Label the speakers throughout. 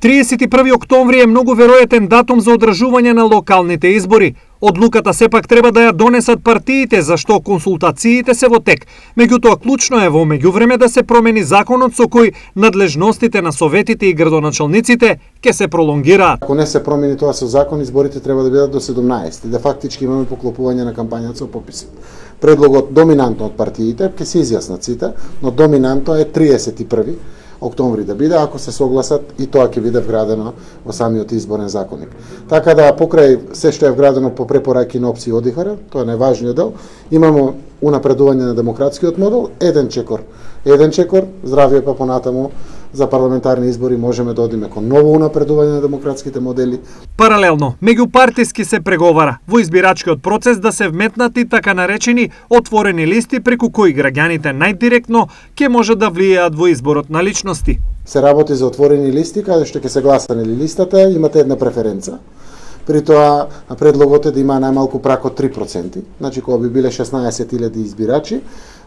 Speaker 1: 31 октомври е многу веројатен датум за одржување на локалните избори. Одлуката сепак треба да ја донесат партиите, зашто консултациите се во тек. Меѓутоа, клучно е во меѓувреме да се промени законот со кој надлежностите на советите и градоначалниците ќе се пролонгираат.
Speaker 2: Ако не се промени тоа со закон, изборите треба да бидат до 17, да фактички имаме поклопување на кампањата со пописот. Предлогот доминантно од партиите ќе се изјаснат сите, но доминантно е 31 октомври да биде, ако се согласат, и тоа ќе биде вградено во самиот изборен законник. Така да покрај се што е вградено по препораки на опции ОДИХР, тоа е најважниот дел, имамо унапредување на демократскиот модел, еден чекор, здравје па понатаму за парламентарни избори можеме да одиме кон ново унапредување на демократските модели.
Speaker 1: Паралелно, меѓупартиски се преговара во избирачкиот процес да се вметнати така наречени отворени листи преку кои граѓаните најдиректно ќе можат да влијаат во изборот на личности.
Speaker 2: Се работи за отворени листи, каде што ќе се гласа нели листата, имате една преференца. При тоа предлогот е да има најмалку прак од 3%. Значи кога би биле 16.000 избирачи,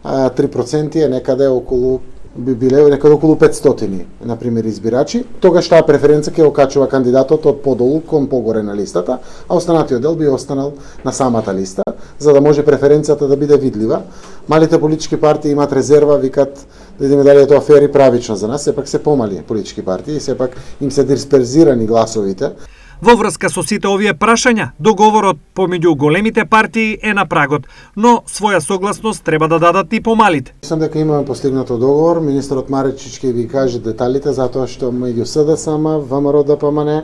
Speaker 2: 3% е некаде околу 500, на пример, избирачи. Тогаш таа преференца ќе окачува кандидатот од подолу кон погоре на листата, а останатиот дел би останал на самата листа, за да може преференцијата да биде видлива. Малите политички партии имаат резерва, викат да видиме дали е тоа фер и правично за нас, сепак се помали политички партии, сепак им се дисперзирани гласовите.
Speaker 1: Во врска со сите овие прашања, договорот помеѓу големите партии е на прагот, но своја согласност треба да дадат и помалите.
Speaker 2: Мислам дека имаме постигнато договор, министерот Маречич ќе ви каже деталите, затоа што меѓу СДСМ, ВМРО, ДПМН,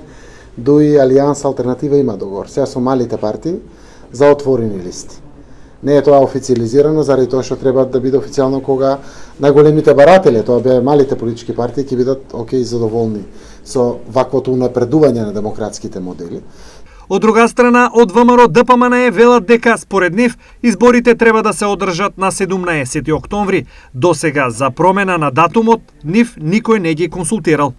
Speaker 2: ДУИ, Алијанс, Алтернатива има договор. Сега со малите партии за отворени листи. Не е тоа официализирано, заради тоа што треба да биде официјално кога најголемите баратели, тоа бе малите политички партии, ќе бидат окей задоволни со ваквото унапредување на демократските модели.
Speaker 1: Од друга страна, од ВМРО ДПМН велат дека според нив изборите треба да се одржат на 17 октомври. Досега за промена на датумот нив никој не ги консултирал.